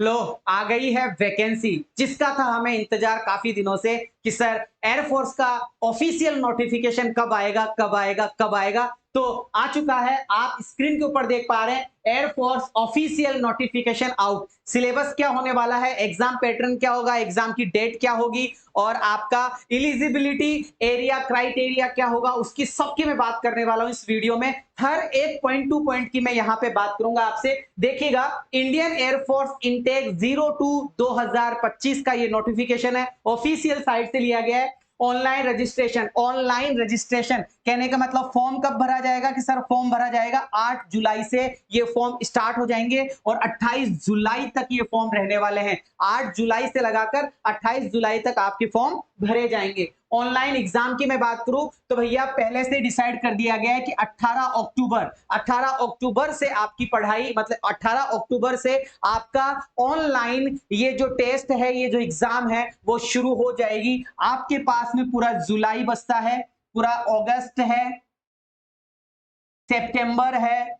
लो आ गई है वैकेंसी जिसका था हमें इंतजार काफी दिनों से कि सर एयरफोर्स का ऑफिशियल नोटिफिकेशन कब आएगा कब आएगा कब आएगा। तो आ चुका है, आप स्क्रीन के ऊपर देख पा रहे हैं air force official notification out. Syllabus क्या होने वाला है, एग्जाम पैटर्न क्या होगा, एग्जाम की डेट क्या होगी और आपका इलिजिबिलिटी एरिया क्राइटेरिया क्या होगा, उसकी सबकी मैं बात करने वाला हूं इस वीडियो में। हर एक पॉइंट टू पॉइंट की मैं यहां पे बात करूंगा आपसे। देखिएगा, इंडियन एयरफोर्स इनटेक 02/2025 का ये नोटिफिकेशन है, ऑफिशियल साइट से लिया गया है। ऑनलाइन रजिस्ट्रेशन कहने का मतलब फॉर्म कब भरा जाएगा कि सर फॉर्म भरा जाएगा 8 जुलाई से ये फॉर्म स्टार्ट हो जाएंगे और 28 जुलाई तक ये फॉर्म रहने वाले हैं। 8 जुलाई से लगाकर 28 जुलाई तक आपके फॉर्म भरे जाएंगे। ऑनलाइन एग्जाम की मैं बात करूं तो भैया पहले से डिसाइड कर दिया गया है कि 18 अक्टूबर से आपकी पढ़ाई, मतलब 18 अक्टूबर से आपका ऑनलाइन ये जो टेस्ट है, ये जो एग्जाम है वो शुरू हो जाएगी। आपके पास में पूरा जुलाई बसता है, पूरा अगस्त है, सितंबर है,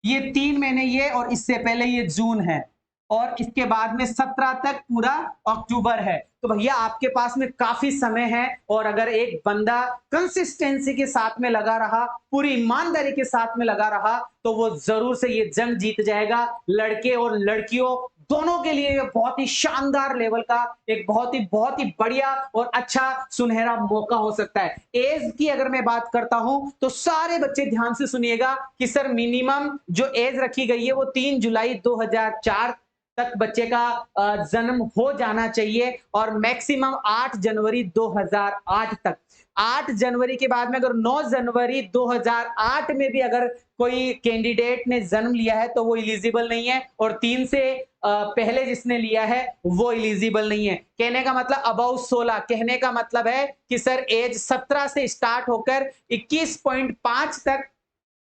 ये 3 महीने ये, और इससे पहले ये जून है, और इसके बाद में 17 तक पूरा अक्टूबर है। तो भैया आपके पास में काफी समय है, और अगर एक बंदा कंसिस्टेंसी के साथ में लगा रहा, पूरी ईमानदारी के साथ में लगा रहा, तो वो जरूर से ये जंग जीत जाएगा। लड़के और लड़कियों दोनों के लिए ये बहुत ही शानदार लेवल का एक बहुत ही बढ़िया और अच्छा सुनहरा मौका हो सकता है। एज की अगर मैं बात करता हूं तो सारे बच्चे ध्यान से सुनिएगा कि सर मिनिमम जो एज रखी गई है वो 3 जुलाई 2004 तक बच्चे का जन्म हो जाना चाहिए, और मैक्सिमम 8 जनवरी 2008 तक। 8 जनवरी के बाद में अगर 9 जनवरी 2008 में भी अगर कोई कैंडिडेट ने जन्म लिया है तो वो इलिजिबल नहीं है, और 3 से पहले जिसने लिया है वो इलिजिबल नहीं है। कहने का मतलब अबाउ 16, कहने का मतलब है कि सर एज 17 से स्टार्ट होकर 21.5 तक,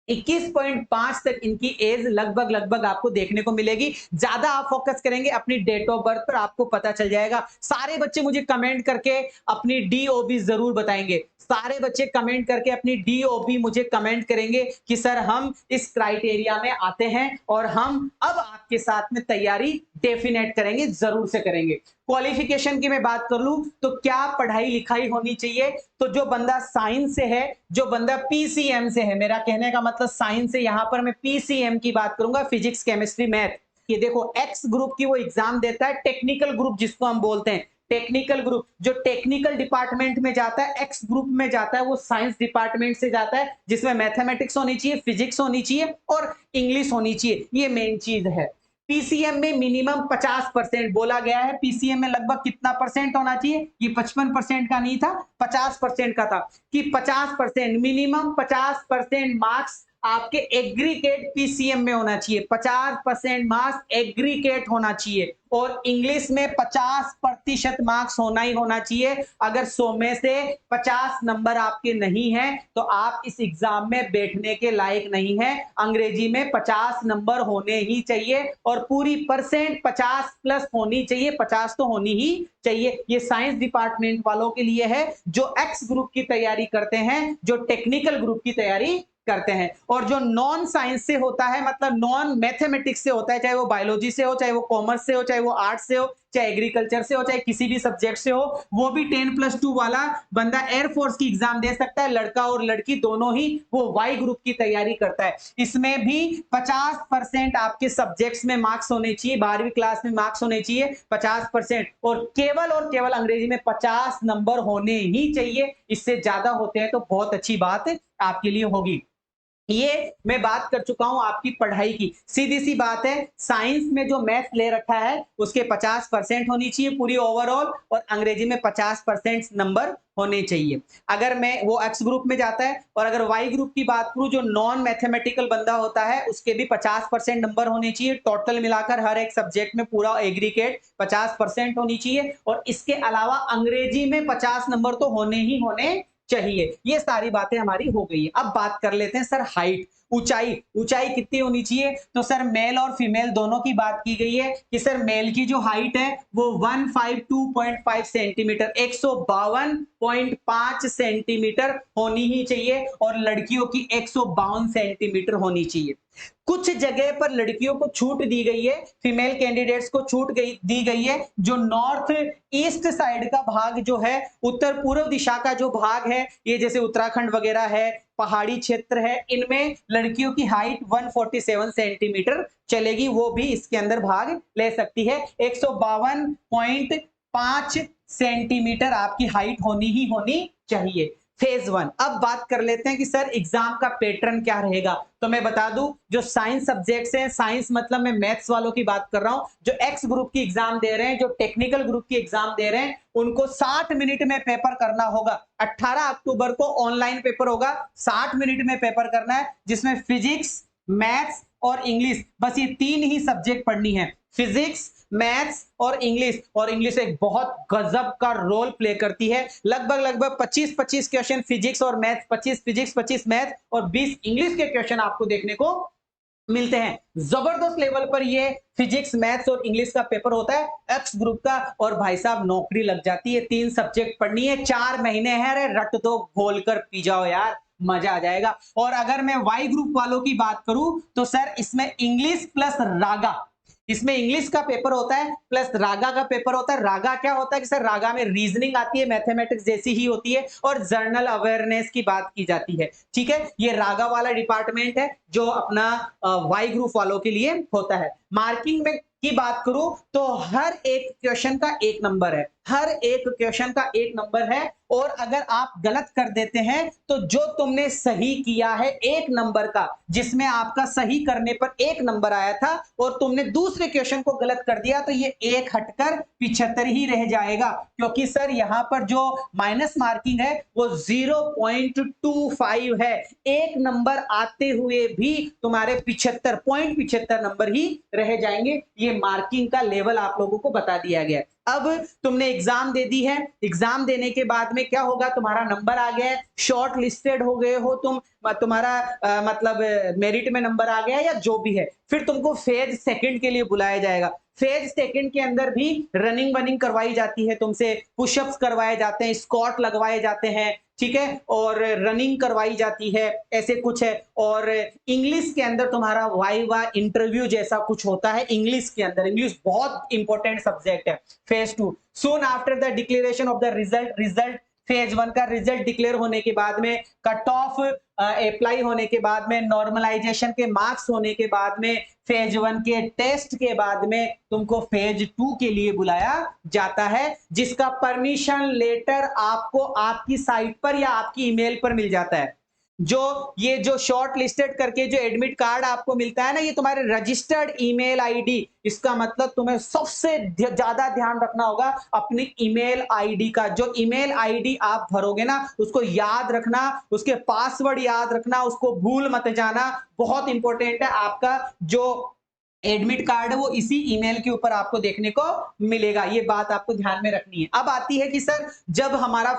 21.5 तक इनकी एज लगभग लगभग आपको देखने को मिलेगी। ज्यादा आप फोकस करेंगे अपनी डेट ऑफ बर्थ पर, आपको पता चल जाएगा। सारे बच्चे मुझे कमेंट करके अपनी डीओबी जरूर बताएंगे, सारे बच्चे कमेंट करके अपनी डीओबी मुझे कमेंट करेंगे कि सर हम इस क्राइटेरिया में आते हैं और हम अब आपके साथ में तैयारी डेफिनेट करेंगे, जरूर से करेंगे। क्वालिफिकेशन की मैं बात कर लूं तो क्या पढ़ाई लिखाई होनी चाहिए, तो जो बंदा साइंस से है, जो बंदा पीसीएम से है, मेरा कहने का मतलब साइंस से, यहां पर मैं पीसीएम की बात करूंगा, फिजिक्स केमिस्ट्री मैथ। ये देखो एक्स ग्रुप की वो एग्जाम देता है, टेक्निकल ग्रुप जिसको हम बोलते हैं, टेक्निकल ग्रुप जो टेक्निकल डिपार्टमेंट में जाता है, एक्स ग्रुप में जाता है, वो साइंस डिपार्टमेंट से जाता है, जिसमें मैथमेटिक्स होनी चाहिए, फिजिक्स होनी चाहिए और इंग्लिश होनी चाहिए। ये मेन चीज है। पीसीएम में मिनिमम 50% बोला गया है। पीसीएम में लगभग कितना परसेंट होना चाहिए, ये 55% का नहीं था, 50% का था, कि 50% मिनिमम 50% मार्क्स आपके एग्रीगेट पीसीएम में होना चाहिए, 50% मार्क्स एग्रीगेट होना चाहिए, और इंग्लिश में 50% मार्क्स होना ही होना चाहिए। अगर 100 में से 50 नंबर आपके नहीं है तो आप इस एग्जाम में बैठने के लायक नहीं है। अंग्रेजी में 50 नंबर होने ही चाहिए, और पूरी परसेंट 50 प्लस होनी चाहिए, 50 तो होनी ही चाहिए। ये साइंस डिपार्टमेंट वालों के लिए है जो एक्स ग्रुप की तैयारी करते हैं, जो टेक्निकल ग्रुप की तैयारी करते हैं। और जो नॉन साइंस से होता है, मतलब नॉन मैथमेटिक्स से होता है, चाहे वो बायोलॉजी से हो, चाहे वो कॉमर्स से हो, चाहे वो आर्ट्स से हो, चाहे एग्रीकल्चर से हो, चाहे किसी भी सब्जेक्ट से हो, वो भी 10+2 वाला बंदा एयरफोर्स की एग्जाम दे सकता है। लड़का और लड़की दोनों ही वो वाई ग्रुप की तैयारी करता है। इसमें भी 50% आपके सब्जेक्ट्स में मार्क्स होने चाहिए, 12वीं क्लास में मार्क्स होने चाहिए 50%, और केवल अंग्रेजी में 50 नंबर होने ही चाहिए। इससे ज्यादा होते हैं तो बहुत अच्छी बात आपके लिए होगी। ये मैं बात कर चुका हूं आपकी पढ़ाई की। सीधी सी बात है, साइंस में जो मैथ ले रखा है उसके 50% होनी चाहिए पूरी ओवरऑल, और अंग्रेजी में 50% नंबर होने चाहिए। अगर मैं वो एक्स ग्रुप में जाता है, और अगर वाई ग्रुप की बात करूं जो नॉन मैथमेटिकल बंदा होता है, उसके भी 50% नंबर होने चाहिए। टोटल मिलाकर हर एक सब्जेक्ट में पूरा एग्रीगेट 50% होनी चाहिए, और इसके अलावा अंग्रेजी में 50 नंबर तो होने ही होने चाहिए। ये सारी बातें हमारी हो गई है। अब बात कर लेते हैं सर हाइट, ऊंचाई, ऊंचाई कितनी होनी चाहिए? तो सर मेल और फीमेल दोनों की बात की गई है कि सर मेल की जो हाइट है वो 152.5 सेंटीमीटर, 152.5 सेंटीमीटर होनी ही चाहिए, और लड़कियों की 152 सेंटीमीटर होनी चाहिए। कुछ जगह पर लड़कियों को छूट दी गई है, फीमेल कैंडिडेट्स को छूट दी गई है। जो नॉर्थ ईस्ट साइड का भाग जो है, उत्तर पूर्व दिशा का जो भाग है, ये जैसे उत्तराखंड वगैरह है, पहाड़ी क्षेत्र है, इनमें लड़कियों की हाइट 147 सेंटीमीटर चलेगी, वो भी इसके अंदर भाग ले सकती है। 152.5 सेंटीमीटर आपकी हाइट होनी ही होनी चाहिए। फेज 1। अब बात कर लेते हैं कि सर एग्जाम का पैटर्न क्या रहेगा। तो मैं बता दूं, जो साइंस सब्जेक्ट्स हैं, साइंस मतलब मैं मैथ्स वालों की बात कर रहा हूं, जो एक्स ग्रुप की एग्जाम दे रहे हैं, जो टेक्निकल ग्रुप की एग्जाम दे रहे हैं, उनको 60 मिनट में पेपर करना होगा। 18 अक्टूबर को ऑनलाइन पेपर होगा, 60 मिनट में पेपर करना है, जिसमें फिजिक्स, मैथ्स और इंग्लिश, बस ये 3 ही सब्जेक्ट पढ़नी है। फिजिक्स, मैथ्स और इंग्लिश एक बहुत गजब का रोल प्ले करती है। लगभग 25 क्वेश्चन फिजिक्स और मैथ्स, 25 फिजिक्स 25 मैथ और 20 इंग्लिश के क्वेश्चन आपको देखने को मिलते हैं। जबरदस्त लेवल पर ये फिजिक्स, मैथ्स और इंग्लिश का पेपर होता है एक्स ग्रुप का, और भाई साहब नौकरी लग जाती है। 3 सब्जेक्ट पढ़नी है, 4 महीने हैं, अरे रट दो, घोल कर पी जाओ यार, मजा आ जाएगा। और अगर मैं वाई ग्रुप वालों की बात करूं तो सर इसमें इंग्लिश प्लस रागा, इसमें इंग्लिश का पेपर होता है प्लस रागा का पेपर होता है। रागा क्या होता है कि सर रागा में रीजनिंग आती है, मैथमेटिक्स जैसी ही होती है, और जर्नल अवेयरनेस की बात की जाती है। ठीक है, ये रागा वाला डिपार्टमेंट है जो अपना वाई ग्रुप वालों के लिए होता है। मार्किंग में की बात करूं तो हर एक क्वेश्चन का 1 नंबर है, हर एक क्वेश्चन का 1 नंबर है। और अगर आप गलत कर देते हैं तो जो तुमने सही किया है 1 नंबर का, जिसमें आपका सही करने पर 1 नंबर आया था, और तुमने दूसरे क्वेश्चन को गलत कर दिया, तो ये 1 हटकर 75 ही रह जाएगा, क्योंकि सर यहां पर जो माइनस मार्किंग है वो 0.25 है। 1 नंबर आते हुए भी तुम्हारे 75 नंबर ही रह जाएंगे। ये मार्किंग का लेवल आप लोगों को बता दिया गया है। अब तुमने एग्जाम दे दी है, एग्जाम देने के बाद में क्या होगा, तुम्हारा नंबर आ गया है, शॉर्ट लिस्टेड हो गए हो तुम, तुम्हारा मतलब मेरिट में नंबर आ गया है या जो भी है, फिर तुमको फेज सेकंड के लिए बुलाया जाएगा। फेज सेकंड के अंदर भी रनिंग वनिंग करवाई जाती है तुमसे, पुशअप्स करवाए जाते हैं, स्क्वाट लगवाए जाते हैं, ठीक है, और रनिंग करवाई जाती है, ऐसे कुछ है। और इंग्लिश के अंदर तुम्हारा वाइवा इंटरव्यू जैसा कुछ होता है इंग्लिश के अंदर। इंग्लिश बहुत इंपॉर्टेंट सब्जेक्ट है। Phase 2, soon after the declaration of the result phase 1 का रिजल्ट डिक्लेयर होने के बाद में, कट ऑफ अप्लाई होने के बाद में, नॉर्मलाइजेशन के मार्क्स होने के बाद में, फेज 1 के टेस्ट के बाद में तुमको फेज 2 के लिए बुलाया जाता है, जिसका परमिशन लेटर आपको आपकी साइट पर या आपकी ईमेल पर मिल जाता है। ये जो शॉर्ट लिस्टेड करके जो एडमिट कार्ड आपको मिलता है ना, ये तुम्हारे रजिस्टर्ड ईमेल आईडी, इसका मतलब तुम्हें सबसे ज्यादा ध्यान रखना होगा अपनी ईमेल आईडी का। जो ईमेल आईडी आप भरोगे ना, उसको याद रखना, उसके पासवर्ड याद रखना, उसको भूल मत जाना, बहुत इंपॉर्टेंट है। आपका जो एडमिट कार्ड है वो इसी ईमेल के ऊपर आपको देखने को मिलेगा, ये बात आपको ध्यान में रखनी है। अब आती है कि सर जब हमारा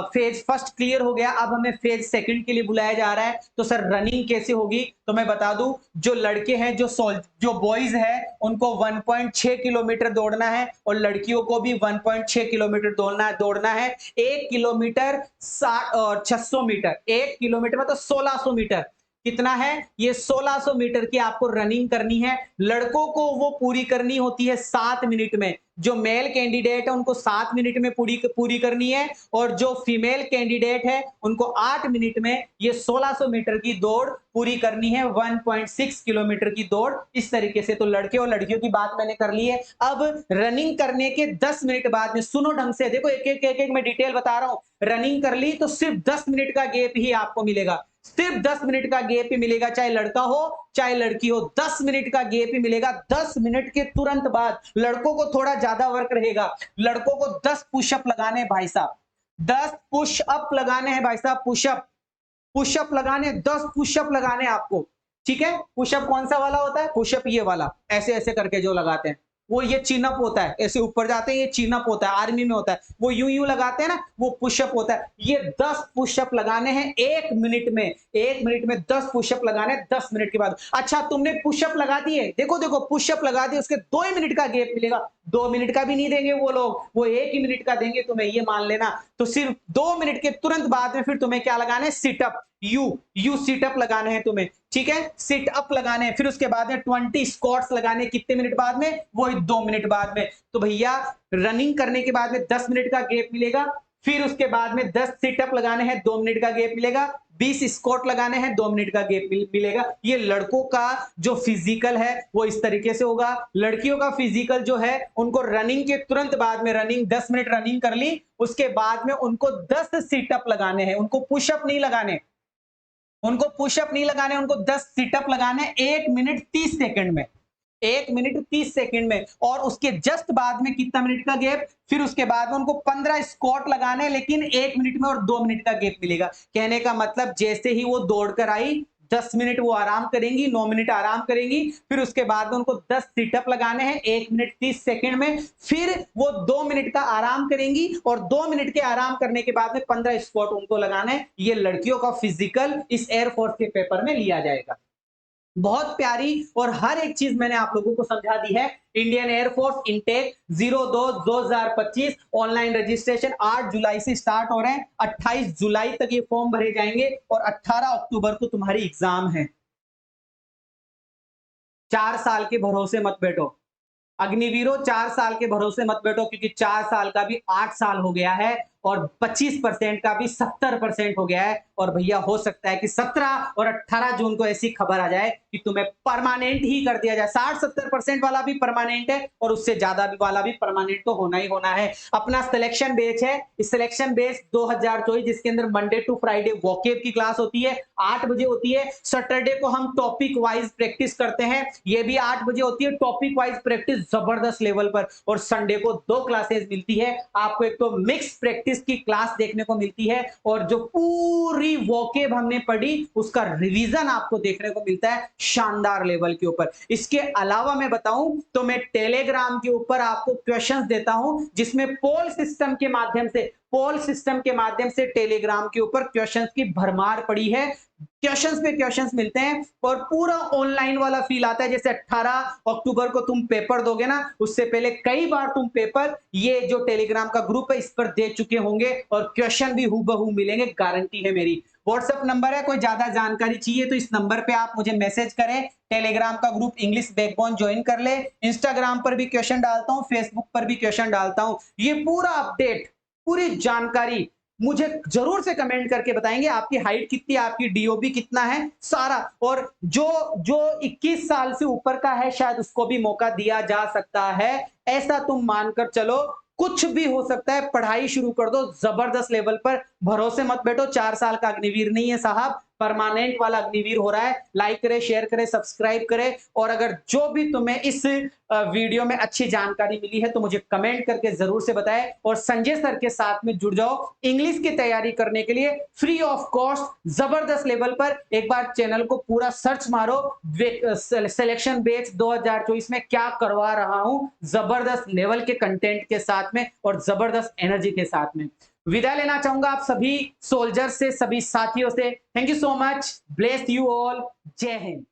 फेज फर्स्ट क्लियर हो गया, अब हमें फेज सेकंड के लिए बुलाया जा रहा है, तो सर रनिंग कैसे होगी, तो मैं बता दूं, जो लड़के हैं, जो बॉयज है, उनको 1.6 किलोमीटर दौड़ना है, और लड़कियों को भी 1.6 किलोमीटर दौड़ना है। 1 किलोमीटर 600 मीटर, 1 किलोमीटर मतलब 1600 मीटर, कितना है ये 1600 मीटर की आपको रनिंग करनी है। लड़कों को वो पूरी करनी होती है 7 मिनट में, जो मेल कैंडिडेट है उनको 7 मिनट में पूरी करनी है, और जो फीमेल कैंडिडेट है उनको 8 मिनट में ये 1600 मीटर की दौड़ पूरी करनी है, 1.6 किलोमीटर की दौड़, इस तरीके से। तो लड़के और लड़कियों की बात मैंने कर ली है। अब रनिंग करने के 10 मिनट बाद में, सुनो ढंग से, देखो एक एक मैं डिटेल बता रहा हूं। रनिंग कर ली तो सिर्फ 10 मिनट का गैप ही आपको मिलेगा, सिर्फ 10 मिनट का गैप ही मिलेगा, चाहे लड़का हो चाहे लड़की हो, 10 मिनट का गैप ही मिलेगा। 10 मिनट के तुरंत बाद लड़कों को थोड़ा ज्यादा वर्क रहेगा, लड़कों को 10 पुशअप लगाने भाई साहब, 10 पुशअप लगाने हैं भाई साहब, पुशअप लगाने, 10 पुशअप लगाने आपको, ठीक है। पुशअप कौन सा वाला होता है, पुशअप ये वाला, ऐसे ऐसे करके जो लगाते हैं, वो ये चिन अप होता है, ऐसे ऊपर जाते हैं, ये चिन अप होता है, आर्मी में होता है, वो यूं यूं लगाते हैं ना, वो पुशअप होता है। ये 10 पुशअप लगाने हैं 1 मिनट में, 1 मिनट में 10 पुशअप लगाने हैं 10 मिनट के बाद। अच्छा तुमने पुशअप लगा दिए, देखो देखो पुशअप लगा दिए, उसके 2 ही मिनट का गैप मिलेगा, 2 मिनट का भी नहीं देंगे वो लोग, वो 1 ही मिनट का देंगे तुम्हें, ये मान लेना। तो सिर्फ 2 मिनट के तुरंत बाद में फिर तुम्हें क्या लगाना है, सिटअप, यू सिटअप लगाने हैं तुम्हें, ठीक है, सिट अप लगाने हैं। फिर उसके बाद में 20 स्क्वाट्स लगाने, कितने मिनट बाद में, वो 2 मिनट बाद में। तो भैया रनिंग करने के बाद में 10 मिनट का गैप मिलेगा, फिर उसके बाद में 10 सिटअप लगाने हैं, 2 मिनट का गैप मिलेगा, 20 स्क्वाट लगाने हैं, 2 मिनट का गैप मिलेगा। ये लड़कों का जो फिजिकल है वो इस तरीके से होगा। लड़कियों का फिजिकल जो है, उनको रनिंग के तुरंत बाद में, रनिंग 10 मिनट रनिंग कर ली, उसके बाद में उनको 10 सिटअप लगाने हैं, उनको पुशअप नहीं लगाने, उनको पुशअप नहीं लगाने, उनको 10 सिटअप लगाने 1 मिनट 30 सेकंड में, 1 मिनट 30 सेकंड में। और उसके जस्ट बाद में कितना मिनट का गैप, फिर उसके बाद में उनको 15 स्क्वाट लगाने, लेकिन 1 मिनट में और 2 मिनट का गैप मिलेगा। कहने का मतलब जैसे ही वो दौड़कर आई 10 मिनट वो आराम करेंगी, 9 मिनट आराम करेंगी, फिर उसके बाद में उनको 10 सिटअप लगाने हैं 1 मिनट 30 सेकंड में, फिर वो 2 मिनट का आराम करेंगी, और 2 मिनट के आराम करने के बाद में 15 स्क्वाट उनको लगाना है। ये लड़कियों का फिजिकल इस एयरफोर्स के पेपर में लिया जाएगा। बहुत प्यारी और हर एक चीज मैंने आप लोगों को समझा दी है। Indian air force intake 02/2025 online registration 8 जुलाई से स्टार्ट हो रहे हैं, 28 जुलाई तक ये फॉर्म भरे जाएंगे और 18 अक्टूबर को तुम्हारी एग्जाम है। 4 साल के भरोसे मत बैठो अग्निवीरों, 4 साल के भरोसे मत बैठो, क्योंकि 4 साल का भी 8 साल हो गया है और 25% का भी 70% हो गया है। और भैया हो सकता है कि 17 और 18 जून को ऐसी खबर आ जाए कि तुम्हें परमानेंट ही कर दिया जाए। 60-70% वाला भी परमानेंट है और उससे ज्यादा भी वाला भी परमानेंट तो होना ही होना है। अपना सिलेक्शन बेच है, इस सिलेक्शन बेच 2024, जिसके अंदर मंडे टू फ्राइडे वोकेब की क्लास होती है, 8 बजे होती है। सैटरडे को हम टॉपिक वाइज प्रैक्टिस करते हैं, ये भी 8 बजे होती है, टॉपिक वाइज प्रैक्टिस जबरदस्त लेवल पर। और संडे को 2 क्लासेस मिलती है आपको, एक तो मिक्स प्रैक्टिस की क्लास देखने को मिलती है, और जो पूरी वोकेब हमने पढ़ी उसका रिवीजन आपको देखने को मिलता है शानदार लेवल के ऊपर। इसके अलावा मैं बताऊं तो मैं टेलीग्राम के ऊपर आपको क्वेश्चंस देता हूं, जिसमें पोल सिस्टम के माध्यम से, पोल सिस्टम के माध्यम से टेलीग्राम के ऊपर क्वेश्चंस की भरमार पड़ी है। क्वेश्चंस पे क्वेश्चंस मिलते हैं और पूरा ऑनलाइन वाला फील आता है। जैसे 18 अक्टूबर को तुम पेपर दोगे ना, उससे पहले कई बार तुम पेपर ये जो टेलीग्राम का ग्रुप है इस पर दे चुके होंगे, और क्वेश्चन भी हूबहू मिलेंगे, गारंटी है मेरी। व्हाट्सएप नंबर है, कोई ज्यादा जानकारी चाहिए तो इस नंबर पे आप मुझे मैसेज करें। टेलीग्राम का ग्रुप इंग्लिश बैकबोन ज्वाइन कर ले। इंस्टाग्राम पर भी क्वेश्चन डालता हूं, फेसबुक पर भी क्वेश्चन डालता हूं। ये पूरा अपडेट, पूरी जानकारी मुझे जरूर से कमेंट करके बताएंगे। आपकी हाइट कितनी, आपकी डीओबी कितना है, सारा। और जो जो 21 साल से ऊपर का है शायद उसको भी मौका दिया जा सकता है, ऐसा तुम मानकर चलो। कुछ भी हो सकता है, पढ़ाई शुरू कर दो जबरदस्त लेवल पर, भरोसे मत बैठो। 4 साल का अग्निवीर नहीं है साहब, परमानेंट वाला अग्निवीर हो रहा है। लाइक करे, शेयर करे, सब्सक्राइब करे। और अगर जो भी तुम्हें इस वीडियो में अच्छी जानकारी मिली है तो मुझे कमेंट करके जरूर से बताएं, और संजय सर के साथ में जुड़ जाओ इंग्लिश की तैयारी करने के लिए फ्री ऑफ कॉस्ट जबरदस्त लेवल पर। एक बार चैनल को पूरा सर्च मारो, सिलेक्शन बेच 2024 में क्या करवा रहा हूं, जबरदस्त लेवल के कंटेंट के साथ में और जबरदस्त एनर्जी के साथ में। विदा लेना चाहूंगा आप सभी सोल्जर से, सभी साथियों से। Thank you so much, bless you all, जय हिंद।